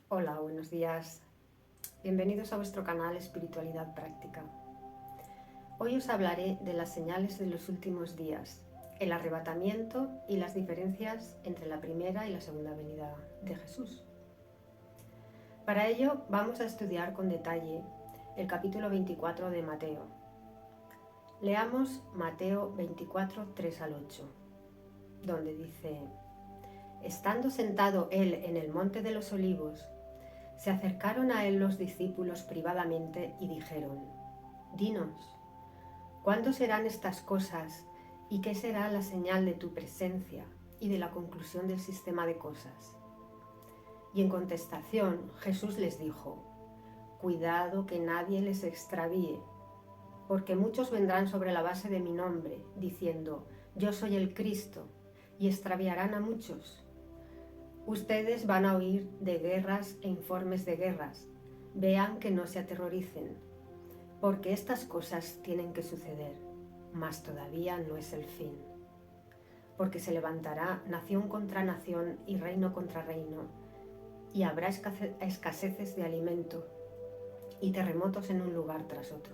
Hola, buenos días. Bienvenidos a vuestro canal Espiritualidad Práctica. Hoy os hablaré de las señales de los últimos días, el arrebatamiento y las diferencias entre la primera y la segunda venida de Jesús. Para ello vamos a estudiar con detalle el capítulo 24 de Mateo. Leamos Mateo 24, 3 al 8, donde dice: Estando sentado él en el monte de los olivos, se acercaron a él los discípulos privadamente y dijeron: Dinos, ¿cuándo serán estas cosas y qué será la señal de tu presencia y de la conclusión del sistema de cosas? Y en contestación Jesús les dijo: Cuidado que nadie les extravíe, porque muchos vendrán sobre la base de mi nombre, diciendo: Yo soy el Cristo, y extraviarán a muchos. Ustedes van a oír de guerras e informes de guerras. Vean que no se aterroricen, porque estas cosas tienen que suceder, mas todavía no es el fin. Porque se levantará nación contra nación y reino contra reino, y habrá escaseces de alimento y terremotos en un lugar tras otro.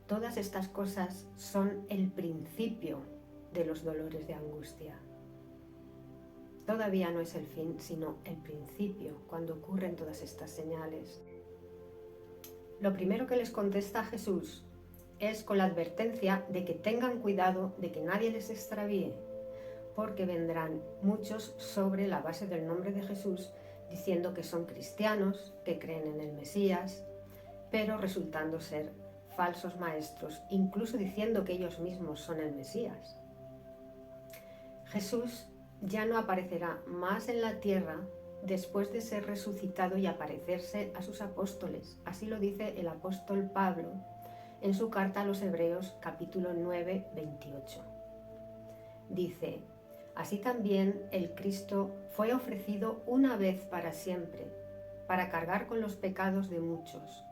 Todas estas cosas son el principio de los dolores de angustia. Todavía no es el fin, sino el principio, cuando ocurren todas estas señales. Lo primero que les contesta Jesús es con la advertencia de que tengan cuidado de que nadie les extravíe, porque vendrán muchos sobre la base del nombre de Jesús diciendo que son cristianos, que creen en el Mesías, pero resultando ser falsos maestros, incluso diciendo que ellos mismos son el Mesías. Jesús ya no aparecerá más en la tierra después de ser resucitado y aparecerse a sus apóstoles. Así lo dice el apóstol Pablo en su carta a los Hebreos capítulo 9, 28. Dice: Así también el Cristo fue ofrecido una vez para siempre, para cargar con los pecados de muchos,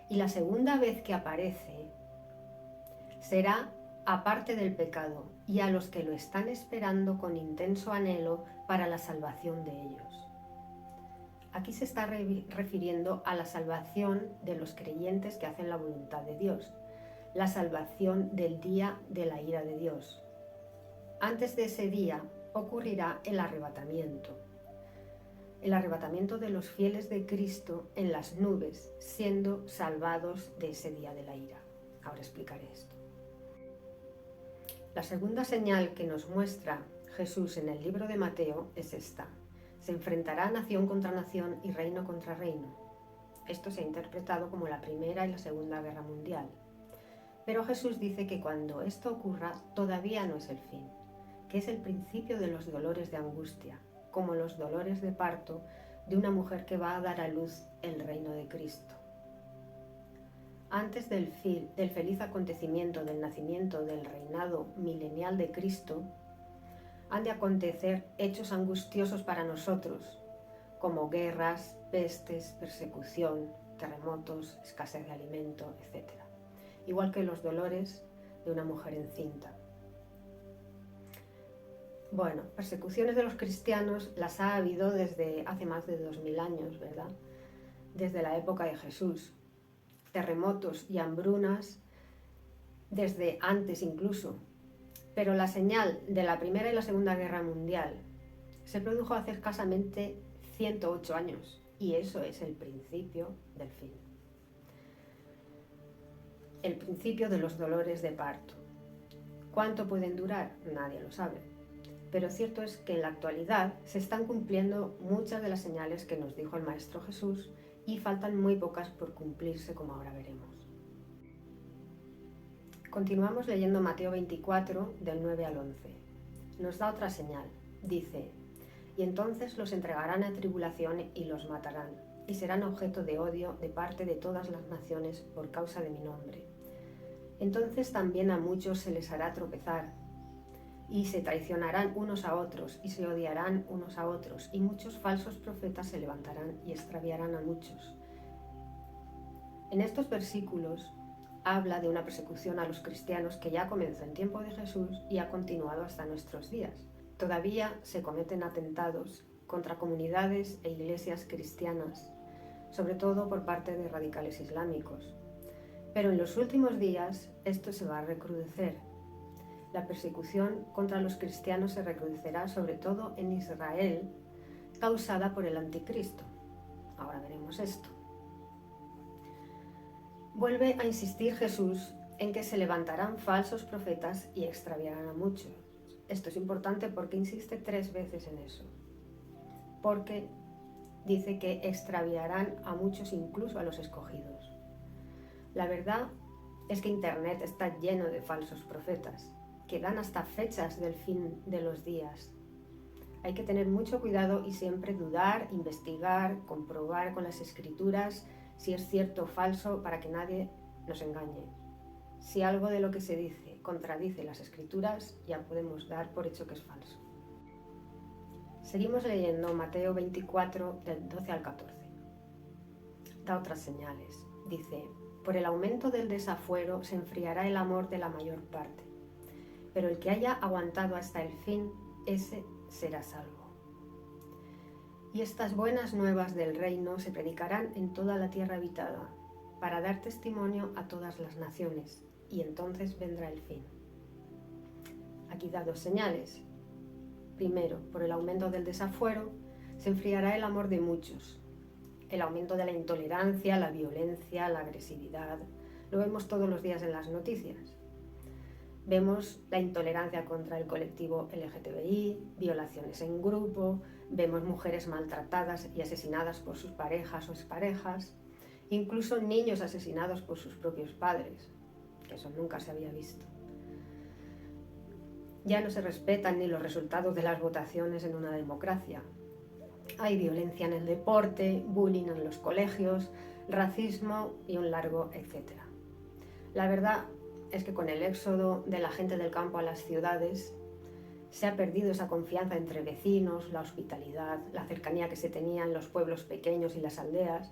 y la segunda vez que aparece será aparte del pecado y a los que lo están esperando con intenso anhelo para la salvación de ellos. Aquí se está refiriendo a la salvación de los creyentes que hacen la voluntad de Dios, la salvación del día de la ira de Dios. Antes de ese día ocurrirá el arrebatamiento de los fieles de Cristo en las nubes, siendo salvados de ese día de la ira. Ahora explicaré esto. La segunda señal que nos muestra Jesús en el libro de Mateo es esta: se enfrentará nación contra nación y reino contra reino. Esto se ha interpretado como la Primera y la Segunda Guerra Mundial. Pero Jesús dice que cuando esto ocurra todavía no es el fin, que es el principio de los dolores de angustia, como los dolores de parto de una mujer que va a dar a luz el reino de Cristo. Antes del feliz acontecimiento del nacimiento del reinado milenial de Cristo, han de acontecer hechos angustiosos para nosotros, como guerras, pestes, persecución, terremotos, escasez de alimento, etc. Igual que los dolores de una mujer encinta. Bueno, persecuciones de los cristianos las ha habido desde hace más de 2000 años, ¿verdad? Desde la época de Jesús. Terremotos y hambrunas desde antes incluso, pero la señal de la Primera y la Segunda Guerra Mundial se produjo hace escasamente 108 años y eso es el principio del fin. El principio de los dolores de parto. ¿Cuánto pueden durar? Nadie lo sabe, pero cierto es que en la actualidad se están cumpliendo muchas de las señales que nos dijo el Maestro Jesús y faltan muy pocas por cumplirse, como ahora veremos. Continuamos leyendo Mateo 24, del 9 al 11. Nos da otra señal. Dice: Y entonces los entregarán a tribulación y los matarán, y serán objeto de odio de parte de todas las naciones por causa de mi nombre. Entonces también a muchos se les hará tropezar, y se traicionarán unos a otros, y se odiarán unos a otros, y muchos falsos profetas se levantarán y extraviarán a muchos. En estos versículos habla de una persecución a los cristianos que ya comenzó en tiempo de Jesús y ha continuado hasta nuestros días. Todavía se cometen atentados contra comunidades e iglesias cristianas, sobre todo por parte de radicales islámicos. Pero en los últimos días esto se va a recrudecer. La persecución contra los cristianos se recrudecerá sobre todo en Israel, causada por el anticristo. Ahora veremos esto. Vuelve a insistir Jesús en que se levantarán falsos profetas y extraviarán a muchos. Esto es importante porque insiste 3 veces en eso. Porque dice que extraviarán a muchos, incluso a los escogidos. La verdad es que Internet está lleno de falsos profetas, que dan hasta fechas del fin de los días. Hay que tener mucho cuidado y siempre dudar, investigar, comprobar con las escrituras si es cierto o falso para que nadie nos engañe. Si algo de lo que se dice contradice las escrituras, ya podemos dar por hecho que es falso. Seguimos leyendo Mateo 24, del 12 al 14. Da otras señales. Dice: por el aumento del desafuero se enfriará el amor de la mayor parte, pero el que haya aguantado hasta el fin, ese será salvo. Y estas buenas nuevas del reino se predicarán en toda la tierra habitada, para dar testimonio a todas las naciones, y entonces vendrá el fin. Aquí da 2 señales. Primero, por el aumento del desafuero, se enfriará el amor de muchos. El aumento de la intolerancia, la violencia, la agresividad, lo vemos todos los días en las noticias. Vemos la intolerancia contra el colectivo LGTBI, violaciones en grupo, vemos mujeres maltratadas y asesinadas por sus parejas o exparejas, incluso niños asesinados por sus propios padres, que eso nunca se había visto. Ya no se respetan ni los resultados de las votaciones en una democracia. Hay violencia en el deporte, bullying en los colegios, racismo y un largo etcétera. La verdad es que con el éxodo de la gente del campo a las ciudades se ha perdido esa confianza entre vecinos, la hospitalidad, la cercanía que se tenía en los pueblos pequeños y las aldeas,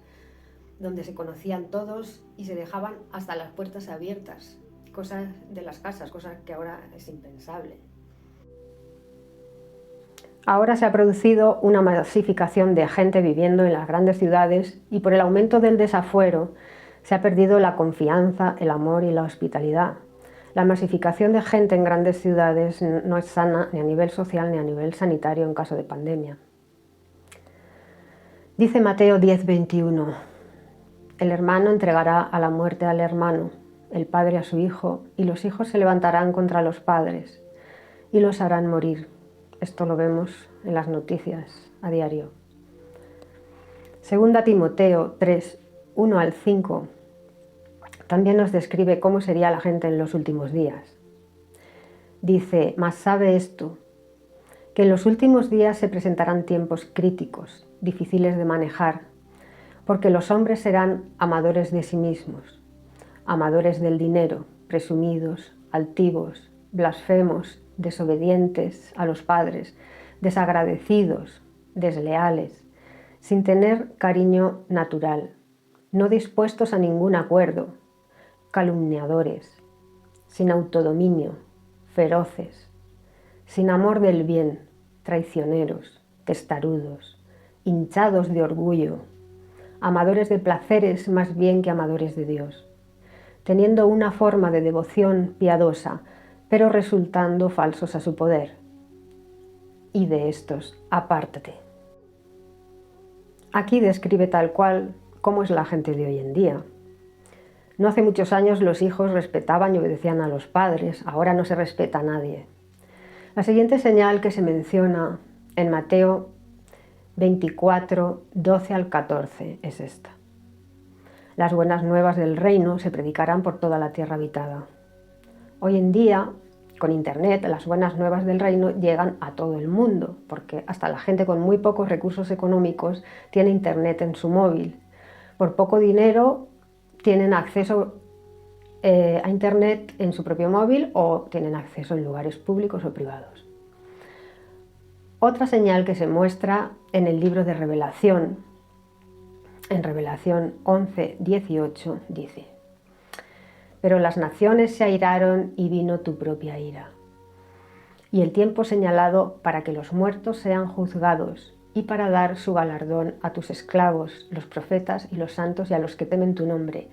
donde se conocían todos y se dejaban hasta las puertas abiertas, cosas de las casas, cosas que ahora es impensable. Ahora se ha producido una masificación de gente viviendo en las grandes ciudades y por el aumento del desafuero se ha perdido la confianza, el amor y la hospitalidad. La masificación de gente en grandes ciudades no es sana ni a nivel social ni a nivel sanitario en caso de pandemia. Dice Mateo 10:21, el hermano entregará a la muerte al hermano, el padre a su hijo, y los hijos se levantarán contra los padres y los harán morir. Esto lo vemos en las noticias a diario. Segunda Timoteo 3, 1 al 5, también nos describe cómo sería la gente en los últimos días. Dice: mas sabe esto, que en los últimos días se presentarán tiempos críticos, difíciles de manejar, porque los hombres serán amadores de sí mismos, amadores del dinero, presumidos, altivos, blasfemos, desobedientes a los padres, desagradecidos, desleales, sin tener cariño natural, no dispuestos a ningún acuerdo, calumniadores, sin autodominio, feroces, sin amor del bien, traicioneros, testarudos, hinchados de orgullo, amadores de placeres más bien que amadores de Dios, teniendo una forma de devoción piadosa, pero resultando falsos a su poder. Y de estos, apártate. Aquí describe tal cual cómo es la gente de hoy en día. No hace muchos años los hijos respetaban y obedecían a los padres, ahora no se respeta a nadie. La siguiente señal que se menciona en Mateo 24, 12 al 14 es esta. Las buenas nuevas del reino se predicarán por toda la tierra habitada. Hoy en día, con Internet, las buenas nuevas del reino llegan a todo el mundo, porque hasta la gente con muy pocos recursos económicos tiene Internet en su móvil. Por poco dinero tienen acceso a Internet en su propio móvil o tienen acceso en lugares públicos o privados. Otra señal que se muestra en el libro de Revelación, en Revelación 11, 18, dice: pero las naciones se airaron y vino tu propia ira. Y el tiempo señalado para que los muertos sean juzgados y para dar su galardón a tus esclavos, los profetas y los santos y a los que temen tu nombre,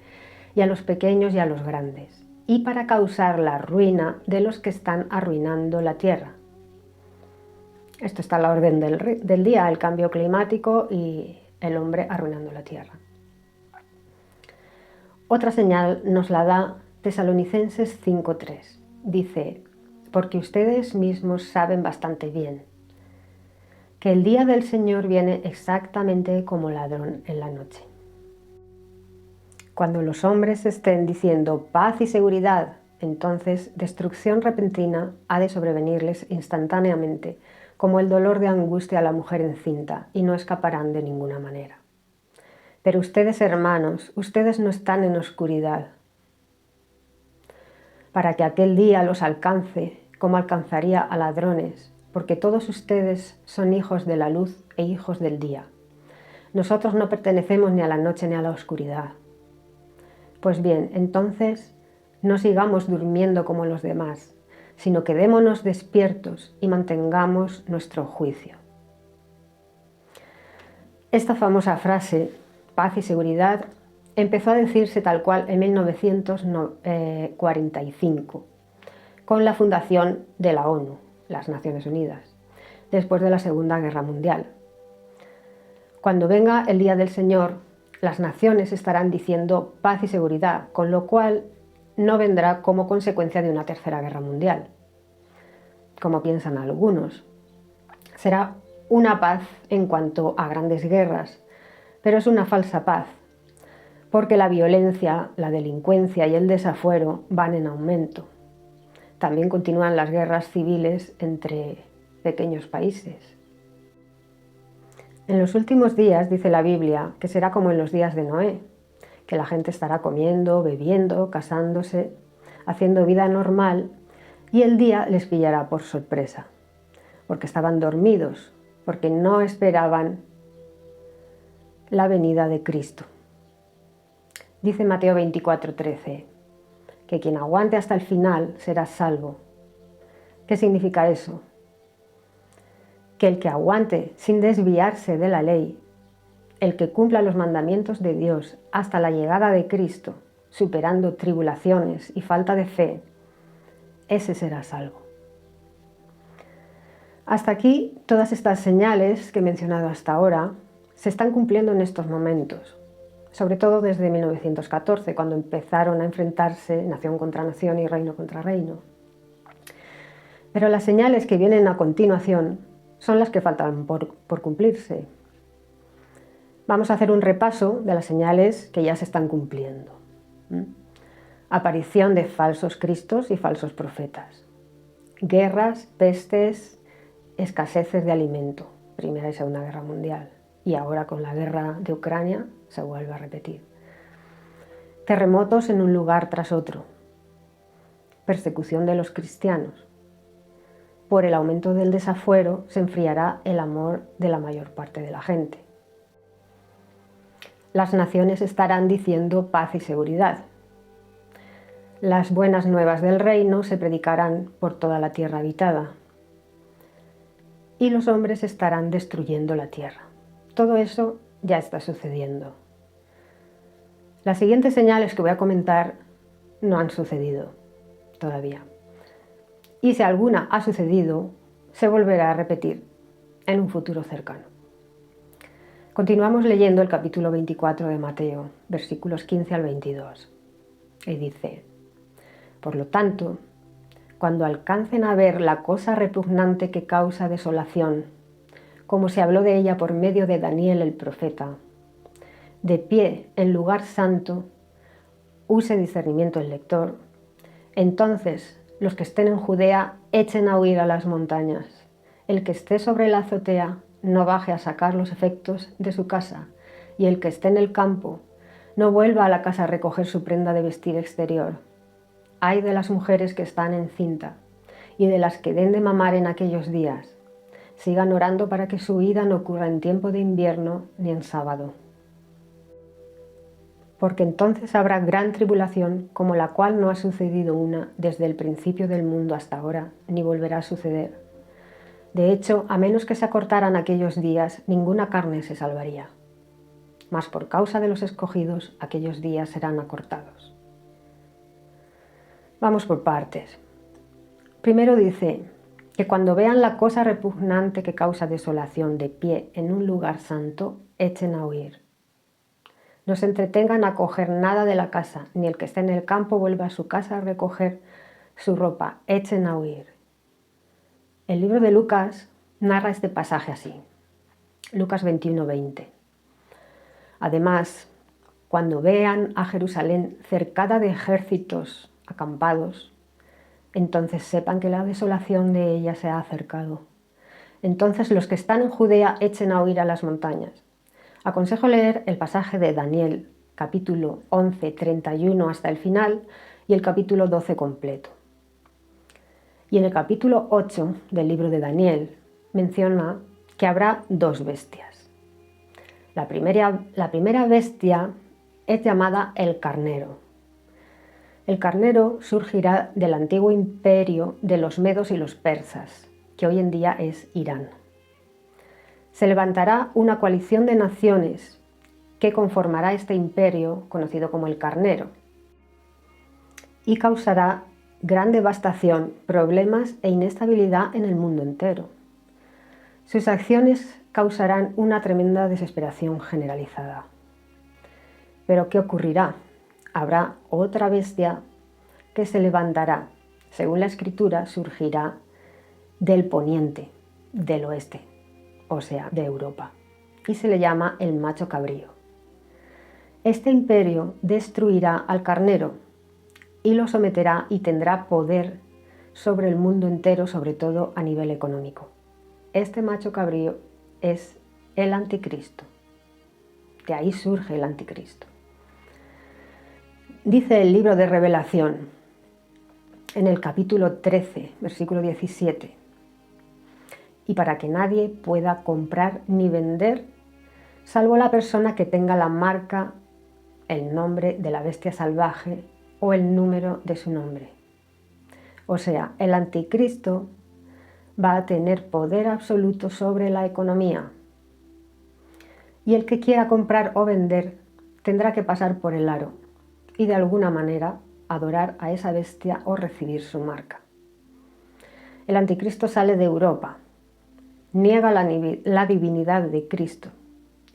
y a los pequeños y a los grandes, y para causar la ruina de los que están arruinando la tierra. Esto está a la orden del día, el cambio climático y el hombre arruinando la tierra. Otra señal nos la da Tesalonicenses 5:3. Dice, porque ustedes mismos saben bastante bien que el día del Señor viene exactamente como ladrón en la noche. Cuando los hombres estén diciendo paz y seguridad, entonces destrucción repentina ha de sobrevenirles instantáneamente, como el dolor de angustia a la mujer encinta, y no escaparán de ninguna manera. Pero ustedes, hermanos, ustedes no están en oscuridad, para que aquel día los alcance como alcanzaría a ladrones, porque todos ustedes son hijos de la luz e hijos del día. Nosotros no pertenecemos ni a la noche ni a la oscuridad. Pues bien, entonces no sigamos durmiendo como los demás, sino quedémonos despiertos y mantengamos nuestro juicio. Esta famosa frase, paz y seguridad, empezó a decirse tal cual en 1945, con la fundación de la ONU, las Naciones Unidas, después de la Segunda Guerra Mundial. Cuando venga el día del Señor, las naciones estarán diciendo paz y seguridad, con lo cual no vendrá como consecuencia de una tercera guerra mundial, como piensan algunos. Será una paz en cuanto a grandes guerras, pero es una falsa paz, porque la violencia, la delincuencia y el desafuero van en aumento. También continúan las guerras civiles entre pequeños países. En los últimos días, dice la Biblia, que será como en los días de Noé, que la gente estará comiendo, bebiendo, casándose, haciendo vida normal, y el día les pillará por sorpresa, porque estaban dormidos, porque no esperaban la venida de Cristo. Dice Mateo 24:13, que quien aguante hasta el final será salvo. ¿Qué significa eso? Que el que aguante sin desviarse de la ley, el que cumpla los mandamientos de Dios hasta la llegada de Cristo, superando tribulaciones y falta de fe, ese será salvo. Hasta aquí, todas estas señales que he mencionado hasta ahora se están cumpliendo en estos momentos, sobre todo desde 1914, cuando empezaron a enfrentarse nación contra nación y reino contra reino. Pero las señales que vienen a continuación son las que faltan por cumplirse. Vamos a hacer un repaso de las señales que ya se están cumpliendo. Aparición de falsos cristos y falsos profetas. Guerras, pestes, escaseces de alimento. Primera y Segunda Guerra Mundial. Y ahora con la guerra de Ucrania se vuelve a repetir. Terremotos en un lugar tras otro. Persecución de los cristianos. Por el aumento del desafuero se enfriará el amor de la mayor parte de la gente. Las naciones estarán diciendo paz y seguridad. Las buenas nuevas del reino se predicarán por toda la tierra habitada. Y los hombres estarán destruyendo la tierra. Todo eso ya está sucediendo. Las siguientes señales que voy a comentar no han sucedido todavía. Y si alguna ha sucedido, se volverá a repetir en un futuro cercano. Continuamos leyendo el capítulo 24 de Mateo, versículos 15 al 22. Y dice, por lo tanto, cuando alcancen a ver la cosa repugnante que causa desolación, como se habló de ella por medio de Daniel el profeta, de pie en lugar santo, use discernimiento el lector, entonces los que estén en Judea echen a huir a las montañas. El que esté sobre la azotea no baje a sacar los efectos de su casa, y el que esté en el campo no vuelva a la casa a recoger su prenda de vestir exterior. Ay de las mujeres que están encinta y de las que den de mamar en aquellos días. Sigan orando para que su huida no ocurra en tiempo de invierno ni en sábado. Porque entonces habrá gran tribulación, como la cual no ha sucedido una desde el principio del mundo hasta ahora, ni volverá a suceder, De hecho, a menos que se acortaran aquellos días, ninguna carne se salvaría. Mas por causa de los escogidos, aquellos días serán acortados. Vamos por partes. Primero dice que cuando vean la cosa repugnante que causa desolación de pie en un lugar santo, echen a huir. No se entretengan a coger nada de la casa, ni el que esté en el campo vuelva a su casa a recoger su ropa, echen a huir. El libro de Lucas narra este pasaje así, Lucas 21:20. Además, cuando vean a Jerusalén cercada de ejércitos acampados, entonces sepan que la desolación de ella se ha acercado. Entonces los que están en Judea echen a huir a las montañas. Aconsejo leer el pasaje de Daniel, capítulo 11, 31 hasta el final, y el capítulo 12 completo. Y en el capítulo 8 del libro de Daniel menciona que habrá dos bestias. La primera bestia es llamada el carnero. El carnero surgirá del antiguo imperio de los medos y los persas, que hoy en día es Irán. Se levantará una coalición de naciones que conformará este imperio, conocido como el carnero, y causará gran devastación, problemas e inestabilidad en el mundo entero. Sus acciones causarán una tremenda desesperación generalizada. Pero ¿qué ocurrirá? Habrá otra bestia que se levantará. Según la Escritura, surgirá del poniente, del oeste, o sea, de Europa, y se le llama el macho cabrío. Este imperio destruirá al carnero y lo someterá y tendrá poder sobre el mundo entero, sobre todo a nivel económico. Este macho cabrío es el anticristo. De ahí surge el anticristo. Dice el libro de Revelación, en el capítulo 13, versículo 17, y para que nadie pueda comprar ni vender, salvo la persona que tenga la marca, el nombre de la bestia salvaje o el número de su nombre. O sea, el anticristo va a tener poder absoluto sobre la economía. Y el que quiera comprar o vender tendrá que pasar por el aro y de alguna manera adorar a esa bestia o recibir su marca. El anticristo sale de Europa, niega la divinidad de Cristo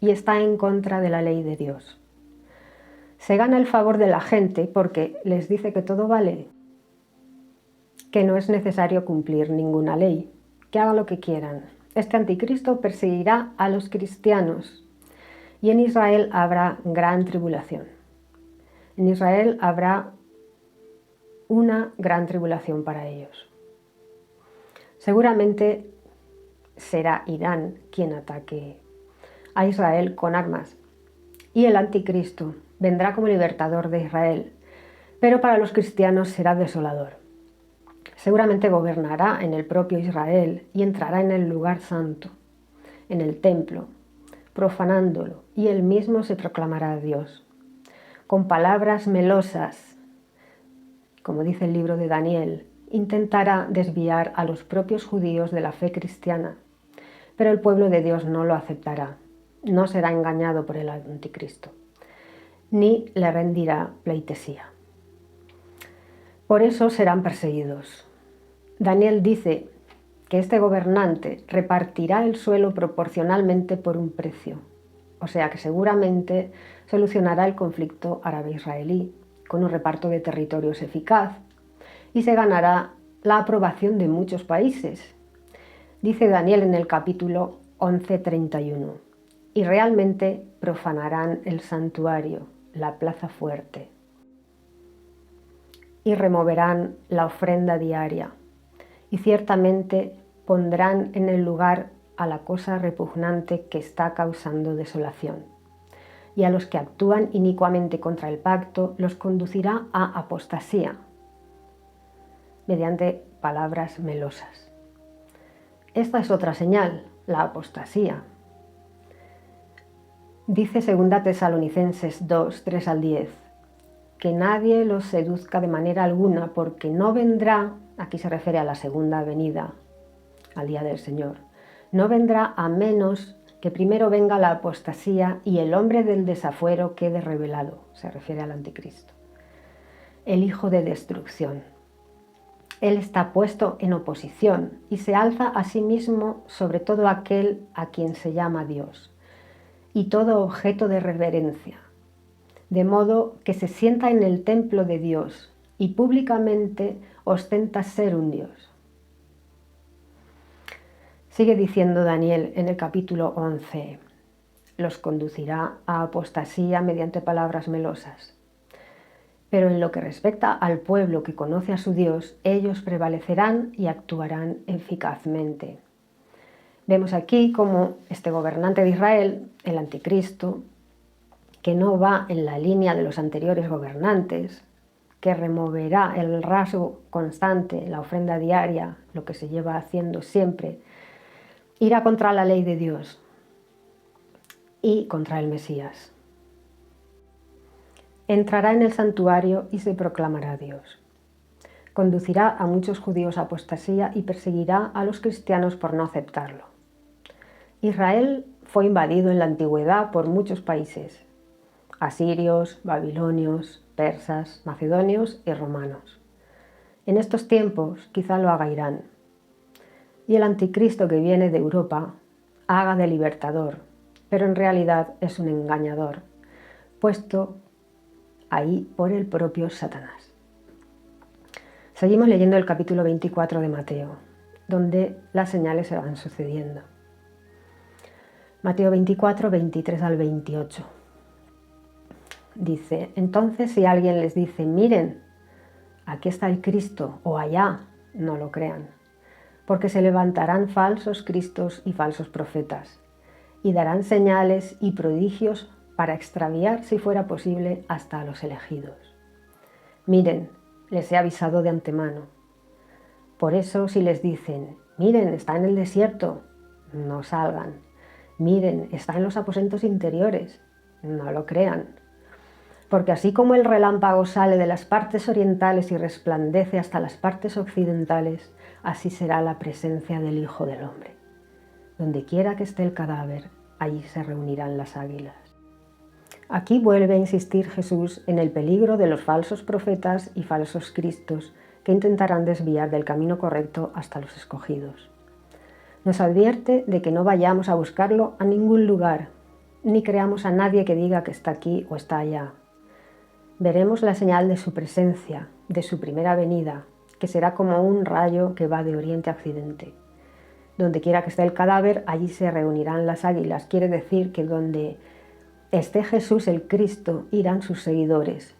y está en contra de la ley de Dios. Se gana el favor de la gente porque les dice que todo vale, que no es necesario cumplir ninguna ley, que hagan lo que quieran. Este anticristo perseguirá a los cristianos y en Israel habrá gran tribulación. En Israel habrá una gran tribulación para ellos. Seguramente será Irán quien ataque a Israel con armas y el anticristo vendrá como libertador de Israel, pero para los cristianos será desolador. Seguramente gobernará en el propio Israel y entrará en el lugar santo, en el templo, profanándolo, y él mismo se proclamará a Dios. Con palabras melosas, como dice el libro de Daniel, intentará desviar a los propios judíos de la fe cristiana, pero el pueblo de Dios no lo aceptará, no será engañado por el anticristo, ni le rendirá pleitesía. Por eso serán perseguidos. Daniel dice que este gobernante repartirá el suelo proporcionalmente por un precio, o sea que seguramente solucionará el conflicto árabe-israelí con un reparto de territorios eficaz y se ganará la aprobación de muchos países. Dice Daniel en el capítulo 11:31, y realmente profanarán el santuario, la plaza fuerte, y removerán la ofrenda diaria, y ciertamente pondrán en el lugar a la cosa repugnante que está causando desolación. Y a los que actúan inicuamente contra el pacto los conducirá a apostasía, mediante palabras melosas. Esta es otra señal, la apostasía. Dice 2 Tesalonicenses 2, 3 al 10, que nadie los seduzca de manera alguna, porque no vendrá, aquí se refiere a la segunda venida, al día del Señor. No vendrá a menos que primero venga la apostasía y el hombre del desafuero quede revelado, se refiere al anticristo, el hijo de destrucción. Él está puesto en oposición y se alza a sí mismo sobre todo aquel a quien se llama Dios y todo objeto de reverencia, de modo que se sienta en el templo de Dios y públicamente ostenta ser un Dios. Sigue diciendo Daniel en el capítulo 11, los conducirá a apostasía mediante palabras melosas. Pero en lo que respecta al pueblo que conoce a su Dios, ellos prevalecerán y actuarán eficazmente. Vemos aquí cómo este gobernante de Israel, el anticristo, que no va en la línea de los anteriores gobernantes, que removerá el rasgo constante, la ofrenda diaria, lo que se lleva haciendo siempre, irá contra la ley de Dios y contra el Mesías. Entrará en el santuario y se proclamará Dios. Conducirá a muchos judíos a apostasía y perseguirá a los cristianos por no aceptarlo. Israel fue invadido en la antigüedad por muchos países: asirios, babilonios, persas, macedonios y romanos. En estos tiempos quizá lo haga Irán. Y el anticristo que viene de Europa haga de libertador, pero en realidad es un engañador, puesto ahí por el propio Satanás. Seguimos leyendo el capítulo 24 de Mateo, donde las señales se van sucediendo. Mateo 24, 23 al 28. Dice: entonces si alguien les dice, miren, aquí está el Cristo, o allá, no lo crean, porque se levantarán falsos cristos y falsos profetas, y darán señales y prodigios para extraviar, si fuera posible, hasta a los elegidos. Miren, les he avisado de antemano. Por eso, si les dicen, miren, está en el desierto, no salgan. Miren, está en los aposentos interiores, no lo crean. Porque así como el relámpago sale de las partes orientales y resplandece hasta las partes occidentales, así será la presencia del Hijo del Hombre. Donde quiera que esté el cadáver, allí se reunirán las águilas. Aquí vuelve a insistir Jesús en el peligro de los falsos profetas y falsos cristos que intentarán desviar del camino correcto hasta los escogidos. Nos advierte de que no vayamos a buscarlo a ningún lugar, ni creamos a nadie que diga que está aquí o está allá. Veremos la señal de su presencia, de su primera venida, que será como un rayo que va de oriente a occidente. Donde quiera que esté el cadáver, allí se reunirán las águilas. Quiere decir que donde esté Jesús el Cristo, irán sus seguidores.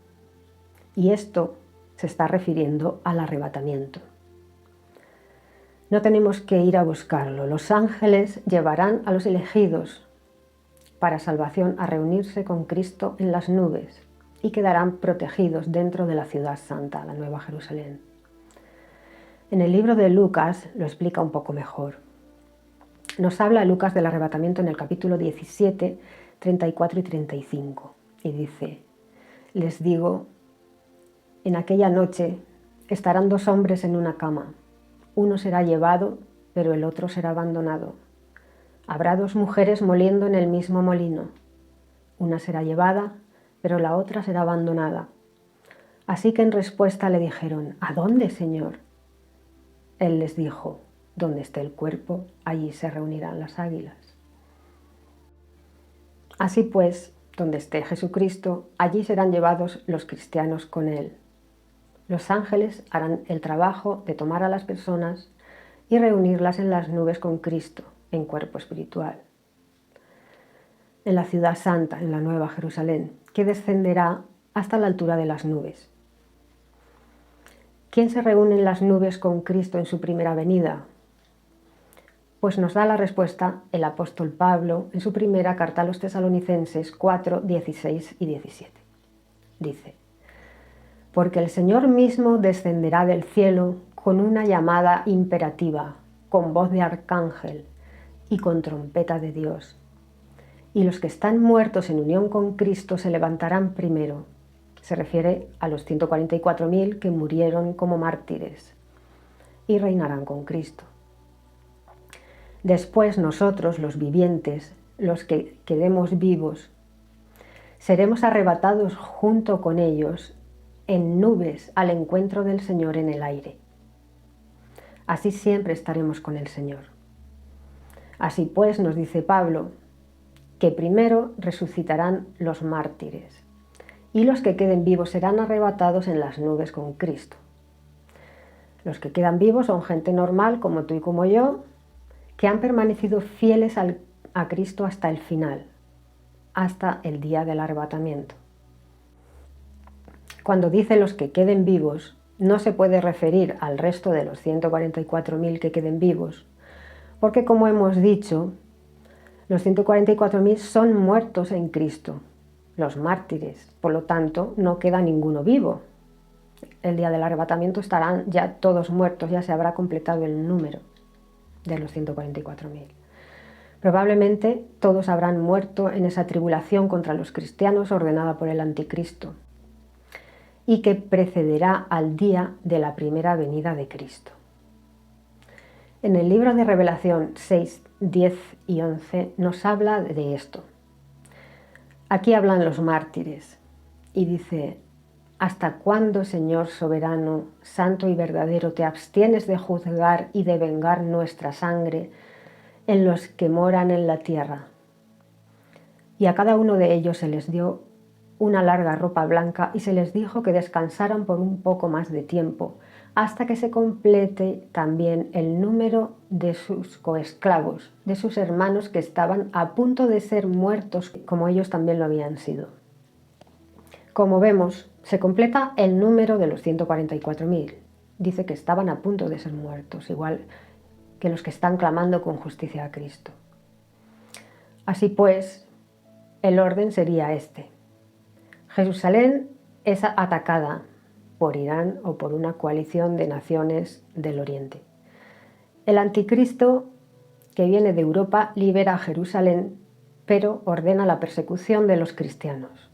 Y esto se está refiriendo al arrebatamiento. No tenemos que ir a buscarlo. Los ángeles llevarán a los elegidos para salvación a reunirse con Cristo en las nubes y quedarán protegidos dentro de la ciudad santa, la Nueva Jerusalén. En el libro de Lucas lo explica un poco mejor. Nos habla Lucas del arrebatamiento en el capítulo 17, 34 y 35, y dice: les digo, en aquella noche estarán dos hombres en una cama, uno será llevado, pero el otro será abandonado. Habrá dos mujeres moliendo en el mismo molino, una será llevada, pero la otra será abandonada. Así que en respuesta le dijeron: ¿a dónde, Señor? Él les dijo: donde esté el cuerpo, allí se reunirán las águilas. Así pues, donde esté Jesucristo, allí serán llevados los cristianos con Él. Los ángeles harán el trabajo de tomar a las personas y reunirlas en las nubes con Cristo, en cuerpo espiritual. En la ciudad santa, en la Nueva Jerusalén, que descenderá hasta la altura de las nubes. ¿Quién se reúne en las nubes con Cristo en su primera venida? Pues nos da la respuesta el apóstol Pablo en su primera carta a los Tesalonicenses 4, 16 y 17. Dice: porque el Señor mismo descenderá del cielo con una llamada imperativa, con voz de arcángel y con trompeta de Dios. Y los que están muertos en unión con Cristo se levantarán primero. Se refiere a los 144.000 que murieron como mártires y reinarán con Cristo. Después nosotros, los vivientes, los que quedemos vivos, seremos arrebatados junto con ellos en nubes al encuentro del Señor en el aire. Así siempre estaremos con el Señor. Así pues, nos dice Pablo, que primero resucitarán los mártires, y los que queden vivos serán arrebatados en las nubes con Cristo. Los que quedan vivos son gente normal, como tú y como yo, que han permanecido fieles a Cristo hasta el final, hasta el día del arrebatamiento. Cuando dice los que queden vivos, no se puede referir al resto de los 144.000 que queden vivos, porque como hemos dicho, los 144.000 son muertos en Cristo, los mártires, por lo tanto no queda ninguno vivo. El día del arrebatamiento estarán ya todos muertos, ya se habrá completado el número de los 144.000. Probablemente todos habrán muerto en esa tribulación contra los cristianos ordenada por el anticristo y que precederá al día de la primera venida de Cristo. En el libro de Revelación 6, 10 y 11 nos habla de esto. Aquí hablan los mártires y dice: ¿hasta cuándo, Señor soberano, santo y verdadero, te abstienes de juzgar y de vengar nuestra sangre en los que moran en la tierra? Y a cada uno de ellos se les dio una larga ropa blanca y se les dijo que descansaran por un poco más de tiempo, hasta que se complete también el número de sus coesclavos, de sus hermanos que estaban a punto de ser muertos, como ellos también lo habían sido. Como vemos, se completa el número de los 144.000. Dice que estaban a punto de ser muertos, igual que los que están clamando con justicia a Cristo. Así pues, el orden sería este. Jerusalén es atacada por Irán o por una coalición de naciones del Oriente. El anticristo, que viene de Europa, libera a Jerusalén, pero ordena la persecución de los cristianos.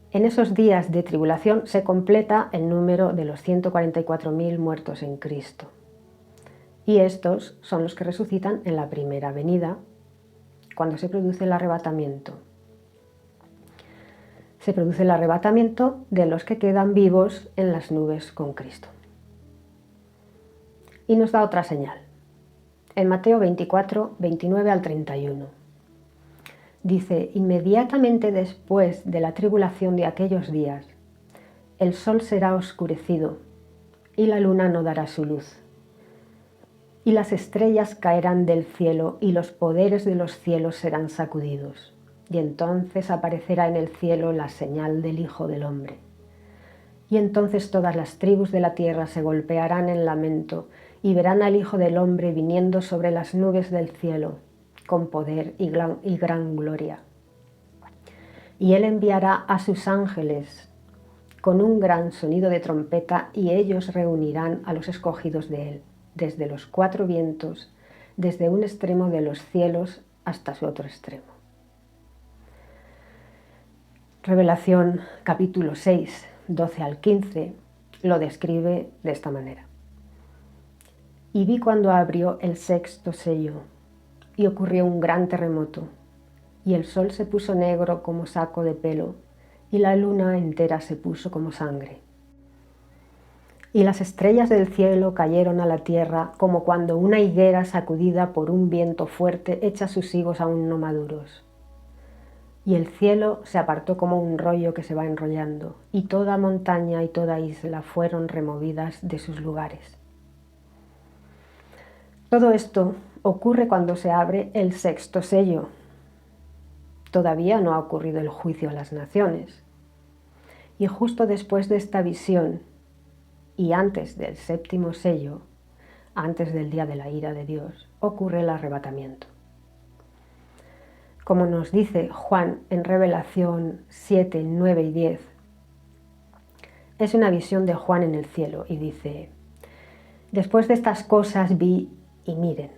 En esos días de tribulación se completa el número de los 144.000 muertos en Cristo. Y estos son los que resucitan en la primera venida, cuando se produce el arrebatamiento. Se produce el arrebatamiento de los que quedan vivos en las nubes con Cristo. Y nos da otra señal. En Mateo 24, 29 al 31. Dice: inmediatamente después de la tribulación de aquellos días, el sol será oscurecido y la luna no dará su luz. Y las estrellas caerán del cielo y los poderes de los cielos serán sacudidos. Y entonces aparecerá en el cielo la señal del Hijo del Hombre. Y entonces todas las tribus de la tierra se golpearán en lamento y verán al Hijo del Hombre viniendo sobre las nubes del cielo, con poder y gran gloria. Y Él enviará a sus ángeles con un gran sonido de trompeta, y ellos reunirán a los escogidos de Él, desde los cuatro vientos, desde un extremo de los cielos hasta su otro extremo. Revelación capítulo 6, 12 al 15, lo describe de esta manera. Y vi cuando abrió el sexto sello, y ocurrió un gran terremoto, y el sol se puso negro como saco de pelo, y la luna entera se puso como sangre. Y las estrellas del cielo cayeron a la tierra, como cuando una higuera sacudida por un viento fuerte echa sus higos aún no maduros. Y el cielo se apartó como un rollo que se va enrollando, y toda montaña y toda isla fueron removidas de sus lugares. Todo esto ocurre cuando se abre el sexto sello. Todavía no ha ocurrido el juicio a las naciones. Y justo después de esta visión, y antes del séptimo sello, antes del día de la ira de Dios, ocurre el arrebatamiento. Como nos dice Juan en Revelación 7, 9 y 10, es una visión de Juan en el cielo y dice: después de estas cosas vi, y miren,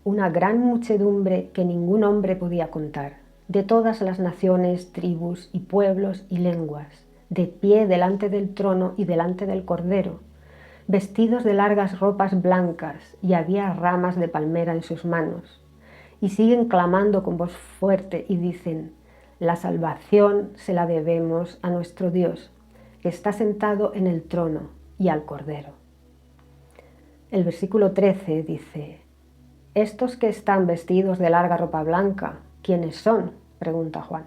una gran muchedumbre que ningún hombre podía contar, de todas las naciones, tribus y pueblos y lenguas, de pie delante del trono y delante del Cordero, vestidos de largas ropas blancas, y había ramas de palmera en sus manos. Y siguen clamando con voz fuerte y dicen: la salvación se la debemos a nuestro Dios, que está sentado en el trono, y al Cordero. El versículo 13 dice: estos que están vestidos de larga ropa blanca, ¿quiénes son?, pregunta Juan.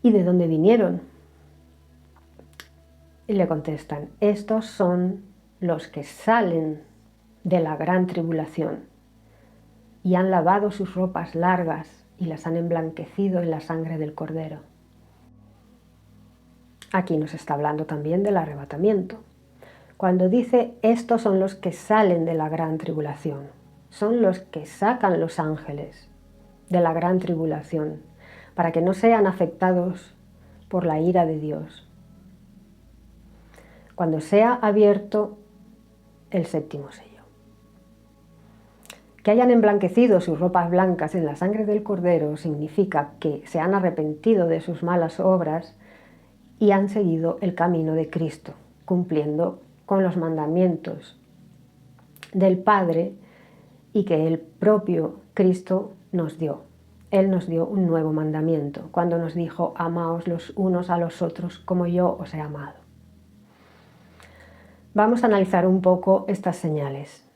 ¿Y de dónde vinieron? Y le contestan: estos son los que salen de la gran tribulación y han lavado sus ropas largas y las han emblanquecido en la sangre del Cordero. Aquí nos está hablando también del arrebatamiento. Cuando dice estos son los que salen de la gran tribulación, son los que sacan los ángeles de la gran tribulación para que no sean afectados por la ira de Dios. Cuando sea abierto el séptimo sello. Que hayan emblanquecido sus ropas blancas en la sangre del Cordero significa que se han arrepentido de sus malas obras y han seguido el camino de Cristo, cumpliendo con los mandamientos del Padre y que el propio Cristo nos dio. Él nos dio un nuevo mandamiento cuando nos dijo: amaos los unos a los otros como yo os he amado. Vamos a analizar un poco estas señales.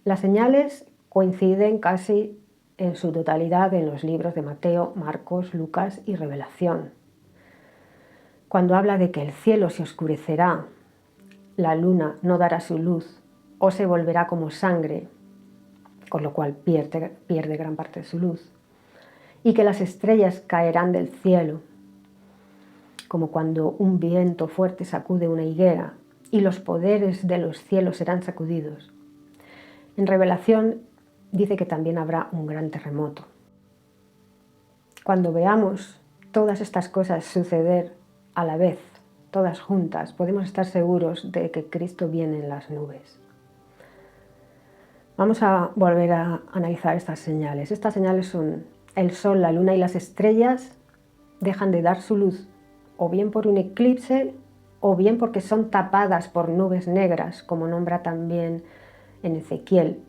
Las señales coinciden casi en su totalidad en los libros de Mateo, Marcos, Lucas y Revelación. Cuando habla de que el cielo se oscurecerá, la luna no dará su luz o se volverá como sangre, con lo cual pierde gran parte de su luz, y que las estrellas caerán del cielo, como cuando un viento fuerte sacude una higuera, y los poderes de los cielos serán sacudidos. En Revelación dice que también habrá un gran terremoto. Cuando veamos todas estas cosas suceder a la vez, todas juntas, podemos estar seguros de que Cristo viene en las nubes. Vamos a volver a analizar estas señales. Estas señales son: el sol, la luna y las estrellas dejan de dar su luz, o bien por un eclipse, o bien porque son tapadas por nubes negras, como nombra también en Ezequiel.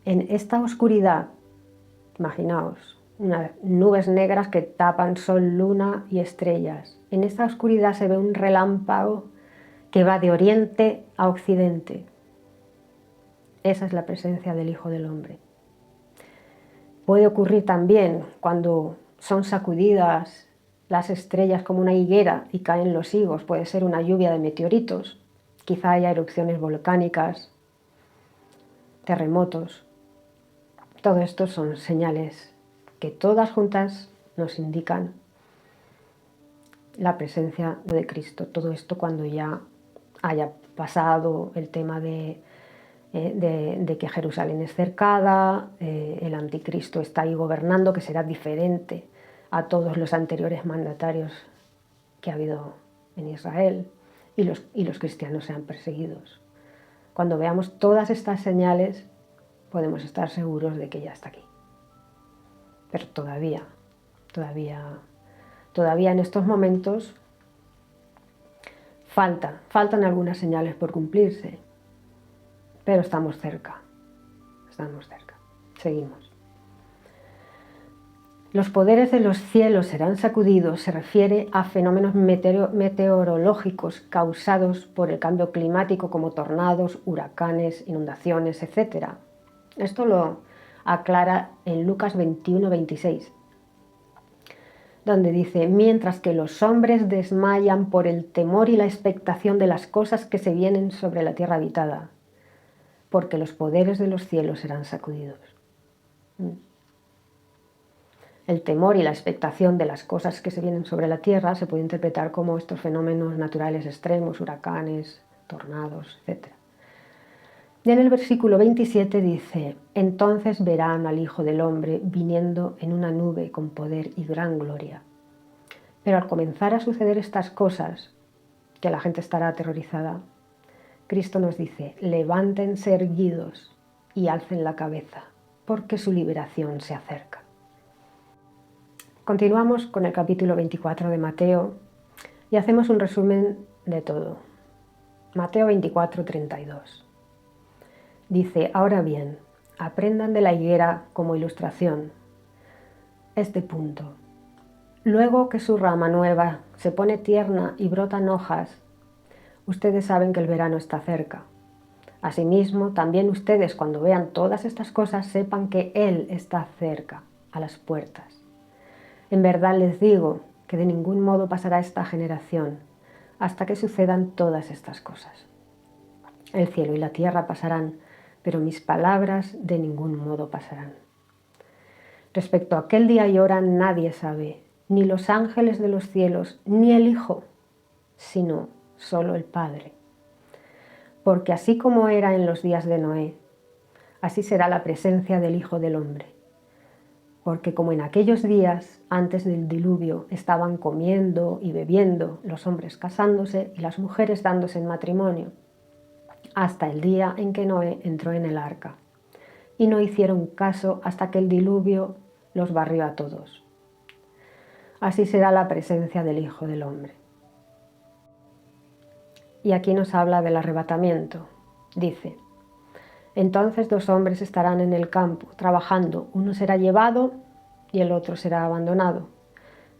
En esta oscuridad, imaginaos, unas nubes negras que tapan sol, luna y estrellas. En esta oscuridad se ve un relámpago que va de oriente a occidente. Esa es la presencia del Hijo del Hombre. Puede ocurrir también cuando son sacudidas las estrellas como una higuera y caen los higos. Puede ser una lluvia de meteoritos. Quizá haya erupciones volcánicas, terremotos. Todo esto son señales que todas juntas nos indican la presencia de Cristo. Todo esto cuando ya haya pasado el tema de que Jerusalén es cercada, el anticristo está ahí gobernando, que será diferente a todos los anteriores mandatarios que ha habido en Israel, y los cristianos sean perseguidos. Cuando veamos todas estas señales, podemos estar seguros de que ya está aquí. Pero todavía en estos momentos faltan algunas señales por cumplirse, pero estamos cerca, seguimos. Los poderes de los cielos serán sacudidos se refiere a fenómenos meteorológicos causados por el cambio climático, como tornados, huracanes, inundaciones, etc. Esto lo aclara en Lucas 21-26, donde dice: mientras que los hombres desmayan por el temor y la expectación de las cosas que se vienen sobre la tierra habitada, porque los poderes de los cielos serán sacudidos. El temor y la expectación de las cosas que se vienen sobre la tierra se puede interpretar como estos fenómenos naturales extremos, huracanes, tornados, etc. Y en el versículo 27 dice: entonces verán al Hijo del Hombre viniendo en una nube con poder y gran gloria. Pero al comenzar a suceder estas cosas, que la gente estará aterrorizada, Cristo nos dice: levántense erguidos y alcen la cabeza, porque su liberación se acerca. Continuamos con el capítulo 24 de Mateo y hacemos un resumen de todo. Mateo 24:32. Dice: ahora bien, aprendan de la higuera como ilustración este punto. Luego que su rama nueva se pone tierna y brotan hojas, ustedes saben que el verano está cerca. Asimismo, también ustedes, cuando vean todas estas cosas, sepan que Él está cerca, a las puertas. En verdad les digo que de ningún modo pasará esta generación hasta que sucedan todas estas cosas. El cielo y la tierra pasarán, pero mis palabras de ningún modo pasarán. Respecto a aquel día y hora nadie sabe, ni los ángeles de los cielos, ni el Hijo, sino solo el Padre. Porque así como era en los días de Noé, así será la presencia del Hijo del Hombre. Porque como en aquellos días, antes del diluvio, estaban comiendo y bebiendo, los hombres casándose y las mujeres dándose en matrimonio, hasta el día en que Noé entró en el arca. Y no hicieron caso hasta que el diluvio los barrió a todos. Así será la presencia del Hijo del Hombre. Y aquí nos habla del arrebatamiento. Dice: entonces 2 hombres estarán en el campo, trabajando. Uno será llevado y el otro será abandonado.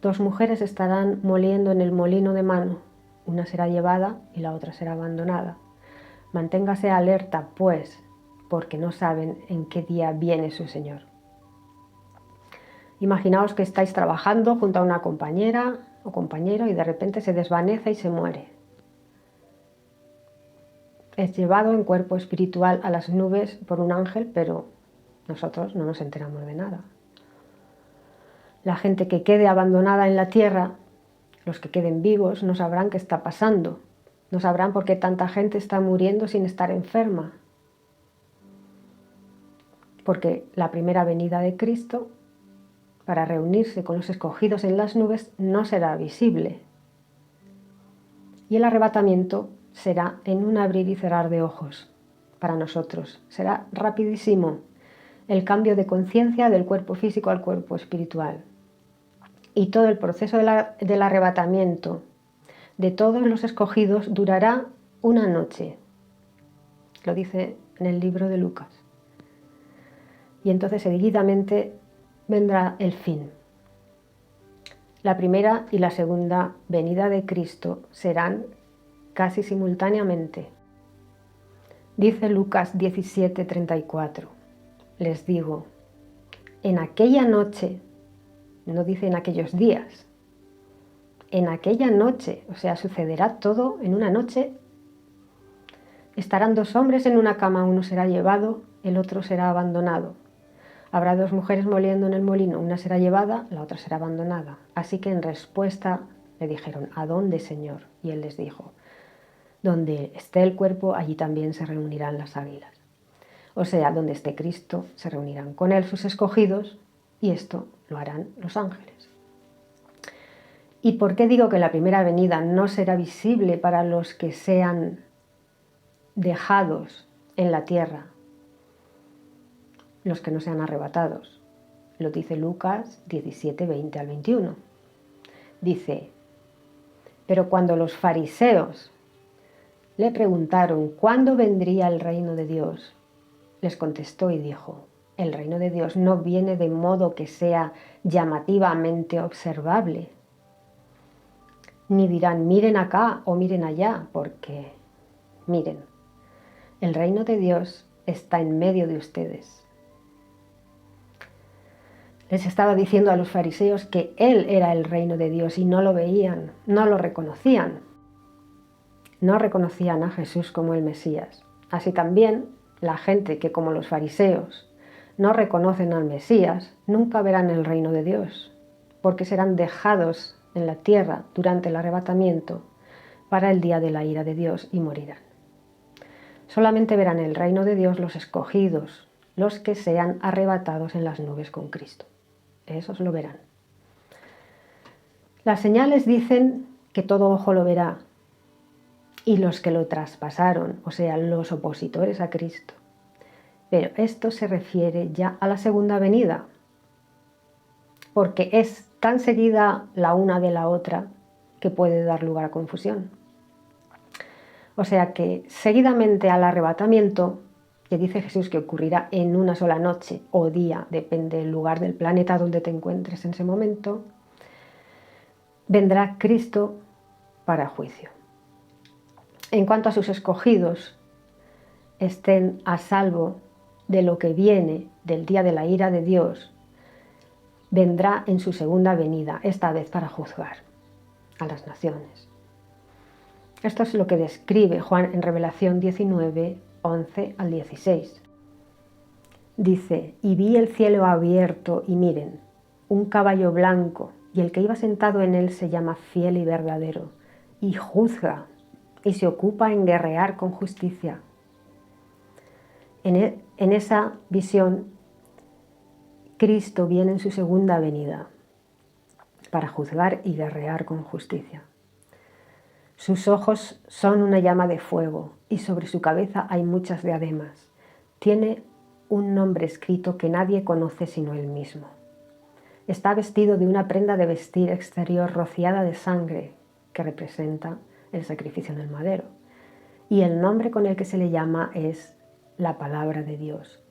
2 mujeres estarán moliendo en el molino de mano. Una será llevada y la otra será abandonada. Manténgase alerta, pues, porque no saben en qué día viene su Señor. Imaginaos que estáis trabajando junto a una compañera o compañero y de repente se desvanece y se muere. Es llevado en cuerpo espiritual a las nubes por un ángel, pero nosotros no nos enteramos de nada. La gente que quede abandonada en la tierra, los que queden vivos, no sabrán qué está pasando. No sabrán por qué tanta gente está muriendo sin estar enferma. Porque la primera venida de Cristo, para reunirse con los escogidos en las nubes, no será visible. Y el arrebatamiento será en un abrir y cerrar de ojos para nosotros. Será rapidísimo el cambio de conciencia del cuerpo físico al cuerpo espiritual. Y todo el proceso del arrebatamiento de todos los escogidos durará una noche. Lo dice en el libro de Lucas. Y entonces seguidamente vendrá el fin. La primera y la segunda venida de Cristo serán casi simultáneamente. Dice Lucas 17:34. Les digo, en aquella noche, no dice en aquellos días, en aquella noche, o sea, sucederá todo en una noche. Estarán 2 hombres en una cama, uno será llevado, el otro será abandonado. Habrá 2 mujeres moliendo en el molino, una será llevada, la otra será abandonada. Así que en respuesta le dijeron: ¿a dónde, Señor? Y él les dijo: donde esté el cuerpo, allí también se reunirán las águilas. O sea, donde esté Cristo, se reunirán con él sus escogidos, y esto lo harán los ángeles. ¿Y por qué digo que la primera venida no será visible para los que sean dejados en la tierra, los que no sean arrebatados? Lo dice Lucas 17:20 al 21. Dice: pero cuando los fariseos le preguntaron cuándo vendría el reino de Dios, les contestó y dijo: el reino de Dios no viene de modo que sea llamativamente observable. Ni dirán miren acá o miren allá, porque miren, el reino de Dios está en medio de ustedes. Les estaba diciendo a los fariseos que Él era el reino de Dios y no lo veían, no lo reconocían. No reconocían a Jesús como el Mesías. Así también la gente que, como los fariseos, no reconocen al Mesías, nunca verán el reino de Dios, porque serán dejados en la tierra durante el arrebatamiento para el día de la ira de Dios y morirán. Solamente verán el reino de Dios los escogidos, los que sean arrebatados en las nubes con Cristo. Esos lo verán. Las señales dicen que todo ojo lo verá, y los que lo traspasaron, o sea, los opositores a Cristo. Pero esto se refiere ya a la segunda venida, porque es tan seguida la una de la otra que puede dar lugar a confusión. O sea que seguidamente al arrebatamiento, que dice Jesús que ocurrirá en una sola noche o día, depende del lugar del planeta donde te encuentres en ese momento, vendrá Cristo para juicio. En cuanto a sus escogidos, estén a salvo de lo que viene del día de la ira de Dios, vendrá en su segunda venida, esta vez para juzgar a las naciones. Esto es lo que describe Juan en Revelación 19, 11 al 16. Dice: y vi el cielo abierto y miren, un caballo blanco, y el que iba sentado en él se llama Fiel y Verdadero, y juzga, y se ocupa en guerrear con justicia. En esa visión, Cristo viene en su segunda venida para juzgar y guerrear con justicia. Sus ojos son una llama de fuego y sobre su cabeza hay muchas diademas. Tiene un nombre escrito que nadie conoce sino él mismo. Está vestido de una prenda de vestir exterior rociada de sangre, que representa el sacrificio en el madero. Y el nombre con el que se le llama es la palabra de Dios.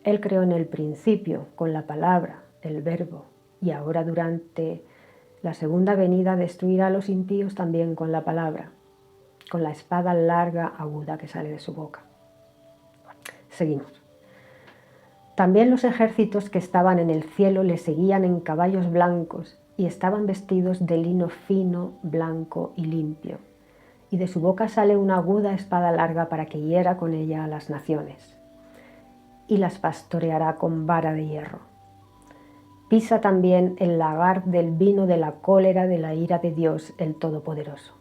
Él creó en el principio con la palabra, el verbo, y ahora durante la segunda venida destruirá a los impíos también con la palabra, con la espada larga, aguda que sale de su boca. Seguimos. También los ejércitos que estaban en el cielo le seguían en caballos blancos y estaban vestidos de lino fino, blanco y limpio. Y de su boca sale una aguda espada larga para que hiera con ella a las naciones. Y las pastoreará con vara de hierro. Pisa también el lagar del vino de la cólera de la ira de Dios el Todopoderoso.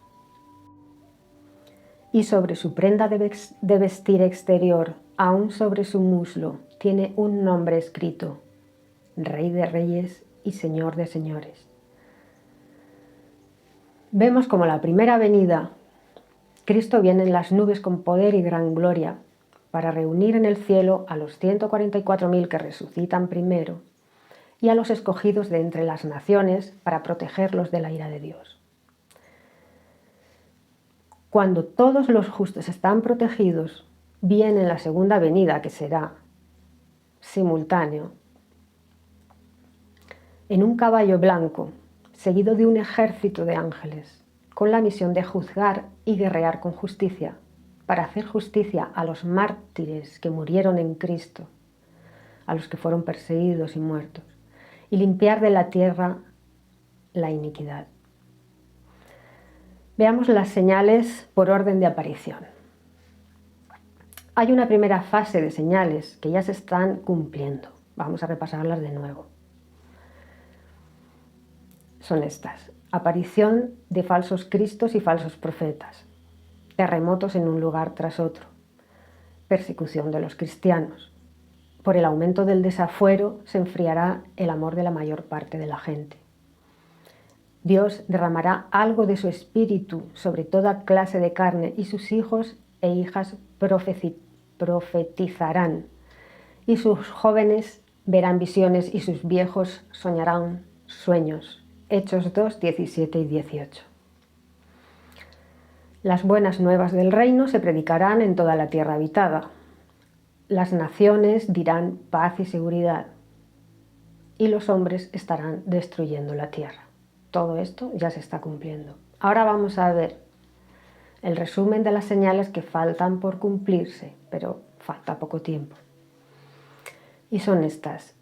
Y sobre su prenda de vestir exterior, aún sobre su muslo, tiene un nombre escrito: Rey de Reyes y Señor de Señores. Vemos como la primera venida, Cristo viene en las nubes con poder y gran gloria para reunir en el cielo a los 144.000 que resucitan primero y a los escogidos de entre las naciones para protegerlos de la ira de Dios. Cuando todos los justos están protegidos, viene la segunda venida, que será simultáneo, en un caballo blanco, seguido de un ejército de ángeles, con la misión de juzgar y guerrear con justicia, para hacer justicia a los mártires que murieron en Cristo, a los que fueron perseguidos y muertos, y limpiar de la tierra la iniquidad. Veamos las señales por orden de aparición. Hay una primera fase de señales que ya se están cumpliendo. Vamos a repasarlas de nuevo. Son estas: aparición de falsos cristos y falsos profetas, terremotos en un lugar tras otro, persecución de los cristianos. Por el aumento del desafuero se enfriará el amor de la mayor parte de la gente. Dios derramará algo de su espíritu sobre toda clase de carne y sus hijos e hijas profetizarán, y sus jóvenes verán visiones y sus viejos soñarán sueños. Hechos 2, 17 y 18. Las buenas nuevas del reino se predicarán en toda la tierra habitada. Las naciones dirán paz y seguridad, y los hombres estarán destruyendo la tierra. Todo esto ya se está cumpliendo. Ahora vamos a ver el resumen de las señales que faltan por cumplirse, pero falta poco tiempo. Y son estas: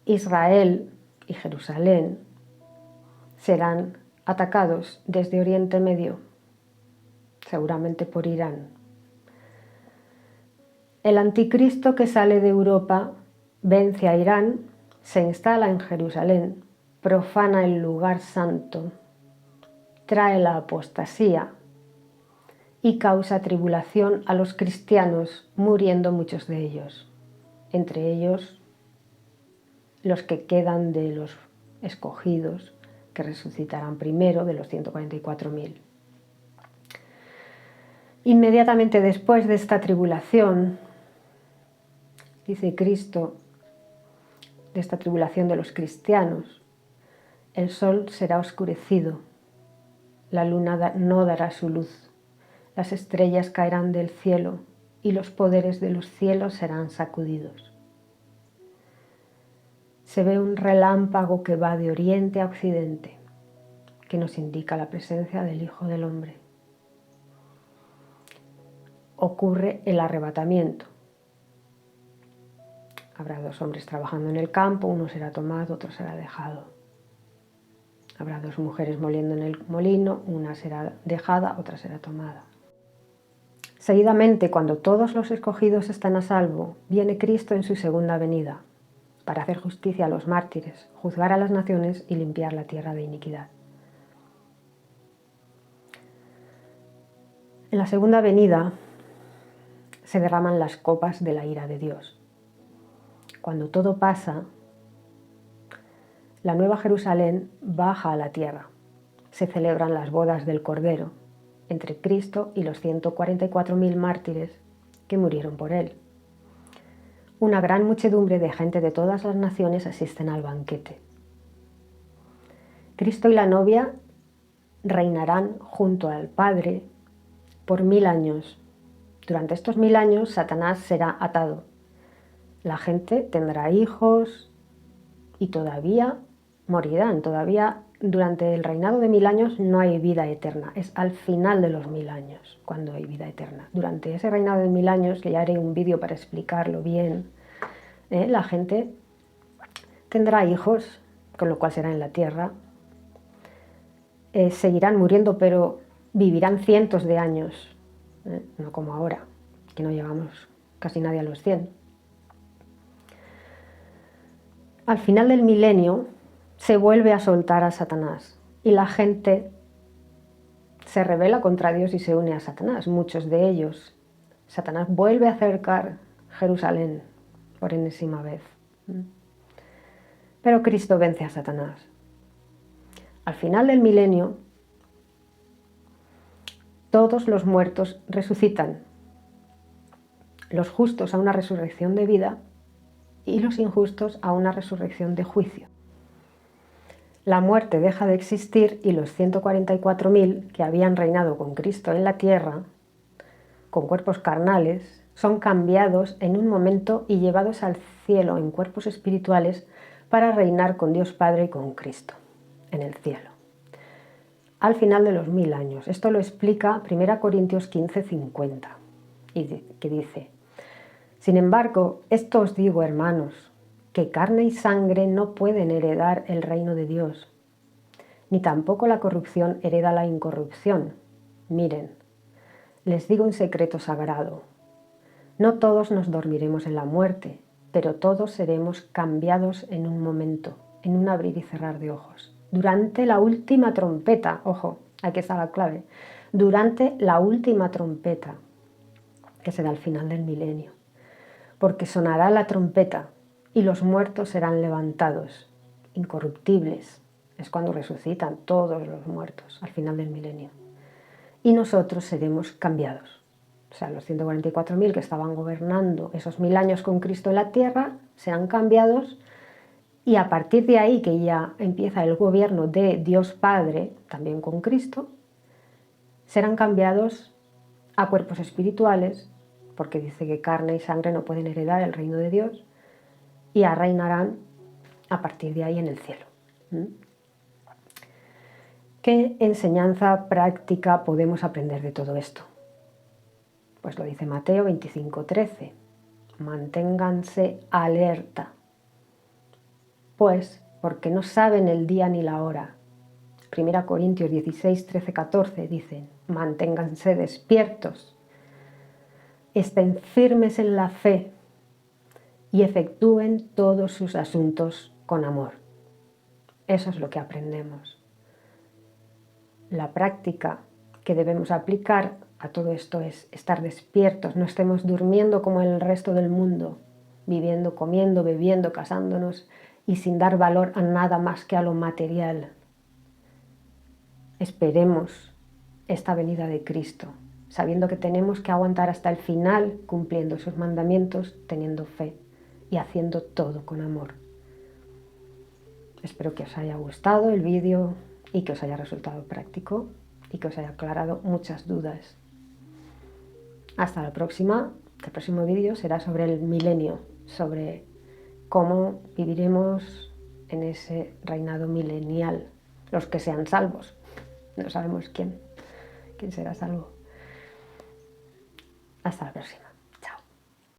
Israel y Jerusalén serán atacados desde Oriente Medio, seguramente por Irán. El anticristo que sale de Europa vence a Irán, se instala en Jerusalén, profana el lugar santo, trae la apostasía y causa tribulación a los cristianos, muriendo muchos de ellos, entre ellos los que quedan de los escogidos, que resucitarán primero, de los 144.000. Inmediatamente después de esta tribulación, dice Cristo, de esta tribulación de los cristianos, el sol será oscurecido, la luna no dará su luz, las estrellas caerán del cielo y los poderes de los cielos serán sacudidos. Se ve un relámpago que va de oriente a occidente, que nos indica la presencia del Hijo del Hombre. Ocurre el arrebatamiento. Habrá dos hombres trabajando en el campo, uno será tomado, otro será dejado. Habrá dos mujeres moliendo en el molino, una será dejada, otra será tomada. Seguidamente, cuando todos los escogidos están a salvo, viene Cristo en su segunda venida, para hacer justicia a los mártires, juzgar a las naciones y limpiar la tierra de iniquidad. En la segunda venida se derraman las copas de la ira de Dios. Cuando todo pasa, la Nueva Jerusalén baja a la tierra. Se celebran las bodas del Cordero entre Cristo y los 144.000 mártires que murieron por él. Una gran muchedumbre de gente de todas las naciones asisten al banquete. Cristo y la novia reinarán junto al Padre por 1000 años. Durante estos 1000 años Satanás será atado. La gente tendrá hijos y todavía morirán. Todavía durante el reinado de 1000 años no hay vida eterna. Es al final de los 1000 años cuando hay vida eterna. Durante ese reinado de 1000 años, que ya haré un vídeo para explicarlo bien, la gente tendrá hijos, con lo cual será en la tierra. Seguirán muriendo, pero vivirán cientos de años, no como ahora, que no llegamos casi nadie a los 100. Al final del milenio se vuelve a soltar a Satanás y la gente se rebela contra Dios y se une a Satanás, muchos de ellos. Satanás vuelve a acercar Jerusalén por enésima vez. Pero Cristo vence a Satanás. Al final del milenio, todos los muertos resucitan, los justos a una resurrección de vida y los injustos a una resurrección de juicio. La muerte deja de existir y los 144.000 que habían reinado con Cristo en la tierra, con cuerpos carnales, son cambiados en un momento y llevados al cielo en cuerpos espirituales para reinar con Dios Padre y con Cristo en el cielo. Al final de los 1000 años. Esto lo explica 1 Corintios 15:50, que dice: sin embargo, esto os digo, hermanos, que carne y sangre no pueden heredar el reino de Dios, ni tampoco la corrupción hereda la incorrupción. Miren, les digo un secreto sagrado. No todos nos dormiremos en la muerte, pero todos seremos cambiados en un momento, en un abrir y cerrar de ojos. Durante la última trompeta, ojo, aquí está la clave, durante la última trompeta, que será el final del milenio. Porque sonará la trompeta y los muertos serán levantados, incorruptibles. Es cuando resucitan todos los muertos al final del milenio. Y nosotros seremos cambiados. O sea, los 144.000 que estaban gobernando esos 1000 años con Cristo en la tierra serán cambiados, y a partir de ahí, que ya empieza el gobierno de Dios Padre, también con Cristo, serán cambiados a cuerpos espirituales, porque dice que carne y sangre no pueden heredar el reino de Dios, y reinarán a partir de ahí en el cielo. ¿Qué enseñanza práctica podemos aprender de todo esto? Pues lo dice Mateo 25:13. Manténganse alerta, pues porque no saben el día ni la hora. 1 Corintios 16:13-14 dicen: manténganse despiertos, estén firmes en la fe y efectúen todos sus asuntos con amor. Eso es lo que aprendemos. La práctica que debemos aplicar a todo esto es estar despiertos, no estemos durmiendo como el resto del mundo, viviendo, comiendo, bebiendo, casándonos y sin dar valor a nada más que a lo material. Esperemos esta venida de Cristo, sabiendo que tenemos que aguantar hasta el final, cumpliendo sus mandamientos, teniendo fe y haciendo todo con amor. Espero que os haya gustado el vídeo y que os haya resultado práctico y que os haya aclarado muchas dudas. Hasta la próxima. El próximo vídeo será sobre el milenio, sobre cómo viviremos en ese reinado milenial, los que sean salvos. No sabemos quién será salvo. Hasta la próxima.